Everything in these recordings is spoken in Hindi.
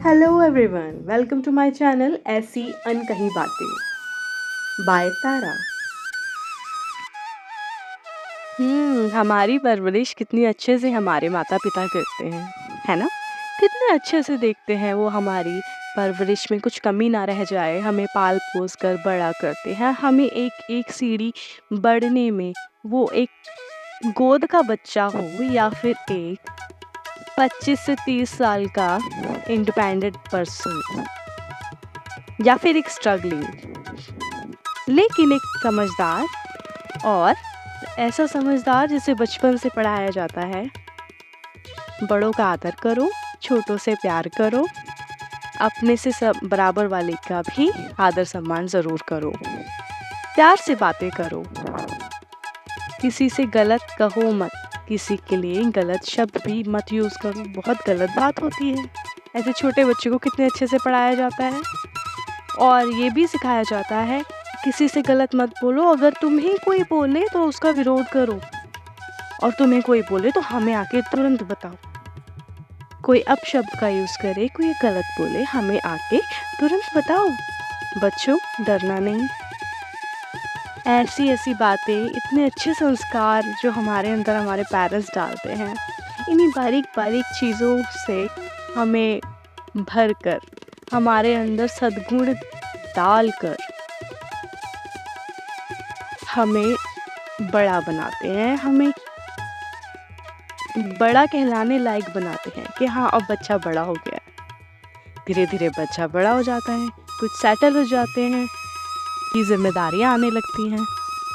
Hello everyone, welcome to my channel ऐसी अनकही बातें बाय तारा। हमारी परवरिश कितनी अच्छे से हमारे माता-पिता करते हैं, है ना? कितने अच्छे से देखते हैं वो हमारी परवरिश में कुछ कमी ना रह जाए, हमें पाल-पोस कर बड़ा करते हैं, हमें एक-एक सीढ़ी बढ़ने में वो एक गोद का बच्चा हो या फिर एक 25 से 30 साल का इंडिपेंडेंट पर्सन या फिर एक स्ट्रगलिंग, लेकिन एक समझदार और ऐसा समझदार जिसे बचपन से पढ़ाया जाता है, बड़ों का आदर करो, छोटों से प्यार करो, अपने से सब बराबर वाले का भी आदर सम्मान ज़रूर करो, प्यार से बातें करो, किसी से गलत कहो मत, किसी के लिए गलत शब्द भी मत यूज़ करो, बहुत गलत बात होती है। ऐसे छोटे बच्चे को कितने अच्छे से पढ़ाया जाता है और ये भी सिखाया जाता है किसी से गलत मत बोलो, अगर तुम्हें कोई बोले तो उसका विरोध करो और तुम्हें कोई बोले तो हमें आके तुरंत बताओ। कोई अपशब्द का यूज़ करे, कोई गलत बोले, हमें आके तुरंत बताओ। बच्चों, डरना नहीं। ऐसी बातें, इतने अच्छे संस्कार जो हमारे अंदर हमारे पेरेंट्स डालते हैं, इन्हीं बारीक चीज़ों से हमें भर कर, हमारे अंदर सद्गुण डाल कर हमें बड़ा बनाते हैं, हमें बड़ा कहलाने लायक बनाते हैं कि हाँ, अब बच्चा बड़ा हो गया है। धीरे धीरे बच्चा बड़ा हो जाता है, कुछ सेटल हो जाते हैं, की जिम्मेदारियाँ आने लगती हैं।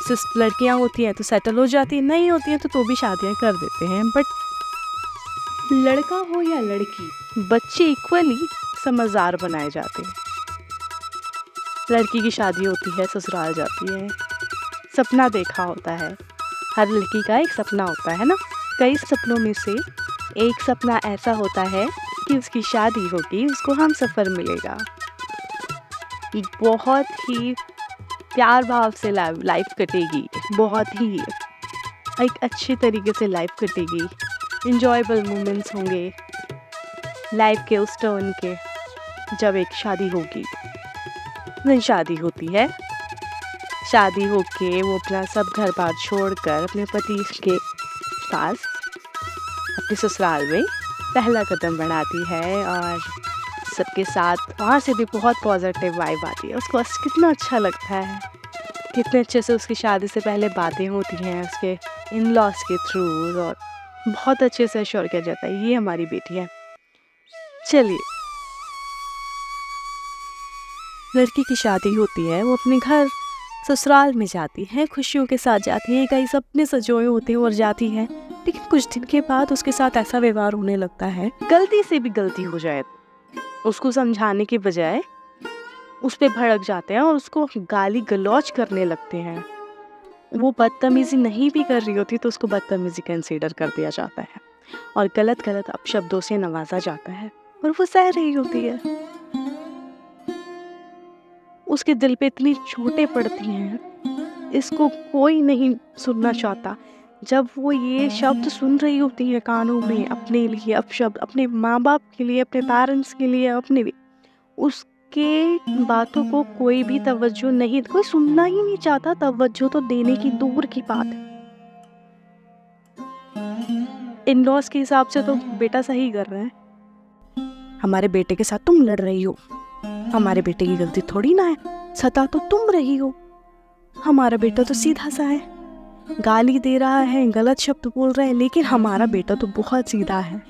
सिर्फ लड़कियाँ होती हैं तो सेटल हो जाती हैं, नहीं होती हैं तो भी शादियाँ कर देते हैं। बट लड़का हो या लड़की, बच्चे इक्वली समझदार बनाए जाते हैं। लड़की की शादी होती है, ससुराल जाती है, सपना देखा होता है, हर लड़की का एक सपना होता है ना। कई सपनों में से एक सपना ऐसा होता है कि उसकी शादी होगी, उसको हम सफ़र मिलेगा, बहुत ही प्यार भाव से लाइफ कटेगी, बहुत ही एक अच्छे तरीके से लाइफ कटेगी, इंजॉयबल मोमेंट्स होंगे लाइफ के उस टर्न के, जब एक शादी होगी। नहीं, शादी होती है, शादी होके वो अपना सब घर बार छोड़कर अपने पति के पास अपने ससुराल में पहला कदम बढ़ाती है और सबके साथ वहाँ से भी बहुत पॉजिटिव वाइब आती है। उसको कितना अच्छा लगता है, कितने अच्छे से उसकी शादी से पहले बातें होती हैं उसके इन लॉज के थ्रू और बहुत अच्छे से अश्योर किया जाता है ये हमारी बेटी है। चलिए, लड़की की शादी होती है, वो अपने घर ससुराल में जाती है, खुशियों के साथ जाती है, कई सपने सजोए होते हैं और जाती है। लेकिन कुछ दिन के बाद उसके साथ ऐसा व्यवहार होने लगता है, गलती से भी गलती हो जाए, उसको समझाने के बजाय उस पे भड़क जाते हैं और उसको गाली गलौज करने लगते हैं। वो बदतमीजी नहीं भी कर रही होती तो उसको बदतमीजी कंसीडर कर दिया जाता है और गलत अपशब्दों से नवाजा जाता है और वो सह रही होती है। उसके दिल पे इतनी चोटें पड़ती हैं, इसको कोई नहीं सुनना चाहता। जब वो ये शब्द सुन रही होती है कानों में, अपने लिए अपशब्द, अपने माँ बाप के लिए, अपने पेरेंट्स के लिए, अपने लिए, उसके बातों को कोई भी तवज्जो नहीं, कोई सुनना ही नहीं चाहता। तवज्जो तो देने की दूर की बात है। इन लॉज के हिसाब से तो बेटा सही कर रहा है, हमारे बेटे के साथ तुम लड़ रही हो, हमारे बेटे की गलती थोड़ी ना है, सता तो तुम रही हो, हमारा बेटा तो सीधा सा है, गाली दे रहा है, गलत शब्द बोल रहा है, लेकिन हमारा बेटा तो बहुत सीधा है।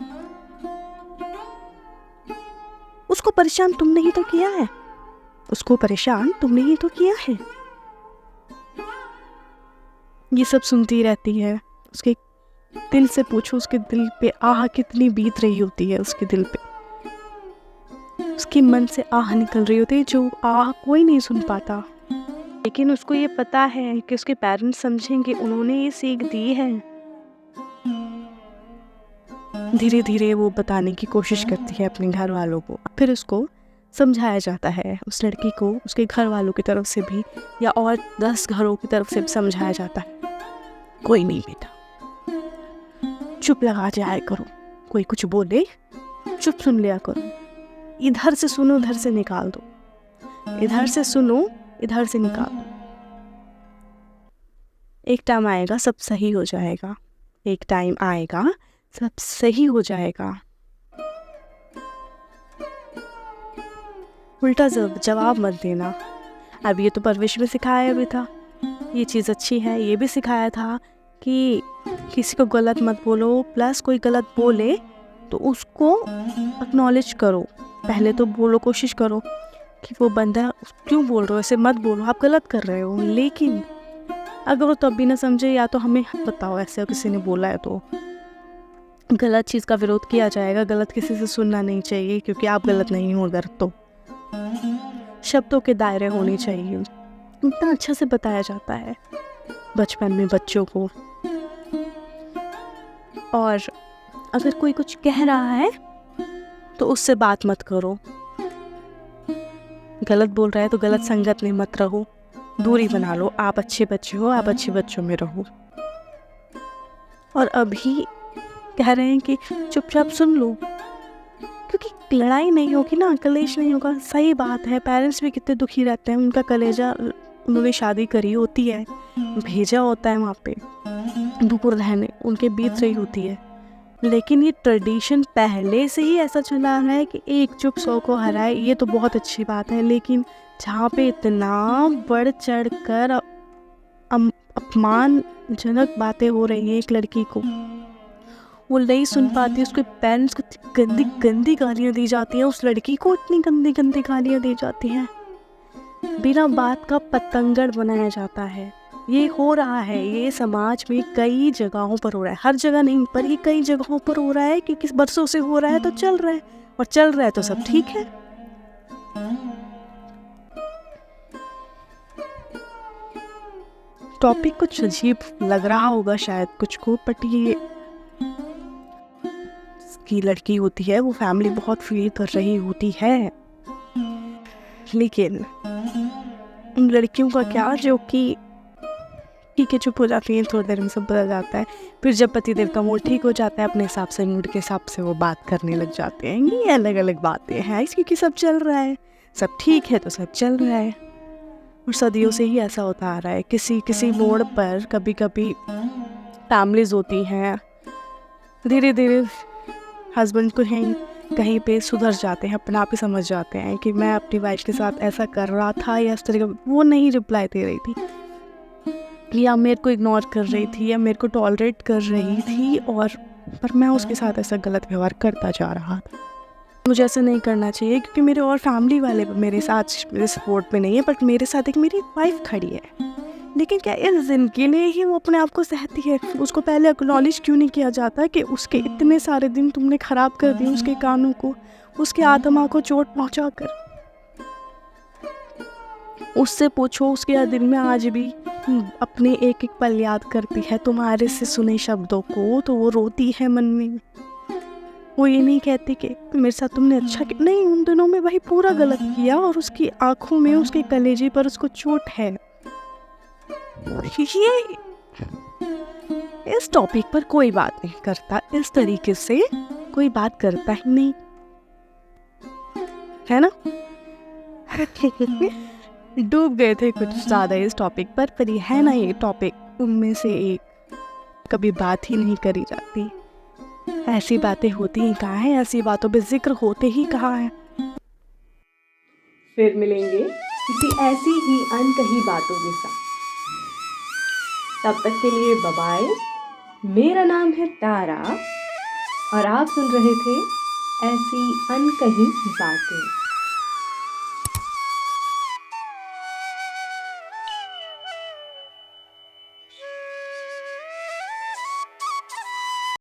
उसको परेशान तुमने ही तो किया है, उसको परेशान तुमने ही तो किया है। ये सब सुनती रहती है। उसके दिल से पूछो, उसके दिल पे आह कितनी बीत रही होती है, उसके दिल पे, उसके मन से आह निकल रही होती है जो आह कोई नहीं सुन पाता। लेकिन उसको ये पता है कि उसके पेरेंट्स समझेंगे, उन्होंने ये सीख दी है। धीरे धीरे वो बताने की कोशिश करती है अपने घर वालों को, फिर उसको समझाया जाता है, उस लड़की को उसके घर वालों की तरफ से भी या और 10 घरों की तरफ से भी समझाया जाता है, कोई नहीं बेटा, चुप लगा जाया करो, कोई कुछ बोले चुप सुन लिया करो, इधर से सुनो, उधर से निकाल दो, इधर से सुनो, इधर से निकाल दो। एक टाइम आएगा सब सही हो जाएगा, एक टाइम आएगा सब सही हो जाएगा। उल्टा जवाब मत देना। अब ये तो परवरिश में सिखाया भी था, ये चीज़ अच्छी है, ये भी सिखाया था कि किसी को गलत मत बोलो, प्लस कोई गलत बोले तो उसको एक्नॉलेज करो। पहले तो बोलो, कोशिश करो कि वो बंदा क्यों बोल रहे हो, ऐसे मत बोलो, आप गलत कर रहे हो। लेकिन अगर वो तब भी ना समझे, या तो हमें बताओ ऐसे किसी ने बोला है तो गलत चीज़ का विरोध किया जाएगा। गलत किसी से सुनना नहीं चाहिए, क्योंकि आप गलत नहीं हो अगर तो। शब्दों के दायरे होने चाहिए, इतना अच्छा से बताया जाता है बचपन में बच्चों को। और अगर कोई कुछ कह रहा है तो उससे बात मत करो, गलत बोल रहा है तो गलत संगत में मत रहो, दूरी बना लो। आप अच्छे बच्चे हो, आप अच्छे बच्चों में रहो। और अभी कह रहे हैं कि चुपचाप सुन लो, क्योंकि लड़ाई नहीं होगी ना, कलेश नहीं होगा। सही बात है, पेरेंट्स भी कितने दुखी रहते हैं, उनका कलेजा, उन्होंने शादी करी होती है, भेजा होता है वहाँ पे दूर रहने, उनके बीत रही होती है। लेकिन ये ट्रेडिशन पहले से ही ऐसा चला है कि एक चुप 100 को हराए, ये तो बहुत अच्छी बात है। लेकिन जहाँ पे इतना बढ़ चढ़ कर अपमानजनक बातें हो रही हैं एक लड़की को, वो नहीं सुन पाती, उसके पेरेंट्स को गंदी गंदी गालियाँ दी जाती हैं, उस लड़की को इतनी गंदी गंदी गालियाँ दी जाती हैं, बिना बात का पतंगड़ बनाया जाता है। ये हो रहा है, ये समाज में कई जगहों पर हो रहा है, हर जगह नहीं पर ये कई जगहों पर हो रहा है, क्योंकि बरसों से हो रहा है तो चल रहा है, और चल रहा है तो सब ठीक है। टॉपिक कुछ अजीब लग रहा होगा शायद कुछ को, बट ये की लड़की होती है, वो फैमिली बहुत फील कर रही होती है। लेकिन उन लड़कियों का क्या जो कि ठीक है चुप हो जाती है, थोड़ी देर में सब बदल जाता है। फिर जब पतिदेव का मूड ठीक हो जाता है, अपने हिसाब से, मूड के हिसाब से वो बात करने लग जाते हैं। ये अलग अलग बातें हैं, क्योंकि सब चल रहा है, सब ठीक है तो सब चल रहा है। और सदियों से ही ऐसा होता आ रहा है। किसी किसी मोड़ पर कभी कभी फैमिलीज होती हैं, धीरे धीरे हस्बैंड को कहीं पे सुधर जाते हैं, अपने आप ही समझ जाते हैं कि मैं अपनी वाइफ के साथ ऐसा कर रहा था, या इस तरह वो नहीं रिप्लाई दे रही थी, या मेरे को इग्नोर कर रही थी, या मेरे को टॉलरेट कर रही थी, और पर मैं उसके साथ ऐसा गलत व्यवहार करता जा रहा था। मुझे ऐसा नहीं करना चाहिए, क्योंकि मेरे और फैमिली वाले मेरे साथ मेरे सपोर्ट में नहीं है, बट मेरे साथ एक मेरी वाइफ खड़ी है। लेकिन क्या इस दिन के लिए ही वो अपने आप को सहती है? उसको पहले एक्नॉलेज क्यों नहीं किया जाता कि उसके इतने सारे दिन तुमने ख़राब कर दिए, उसके कानों को, उसके आत्मा को चोट पहुंचा कर। उससे पूछो, उसके दिल में आज भी अपने एक एक पल याद करती है तुम्हारे से सुने शब्दों को, तो वो रोती है मन में। वो ये नहीं कहती कि मेरे साथ तुमने अच्छा किया, नहीं, उन दिनों में वही पूरा गलत किया, और उसकी आंखों में, उसके कलेजे पर उसको चोट है। ये इस टॉपिक पर कोई बात नहीं करता, इस तरीके से कोई बात करता ही नहीं है ना। डूब गए थे कुछ ज़्यादा इस टॉपिक पर ये है ना, ये टॉपिक उनमें से एक, कभी बात ही नहीं करी जाती। ऐसी बातें होती ही कहाँ है, ऐसी बातों पे जिक्र होते ही कहाँ है। फिर मिलेंगे किसी ऐसी ही अनकही बातों के साथ। तब तक के लिए बाय बाय। मेरा नाम है तारा, और आप सुन रहे थे ऐसी अनकही बातें।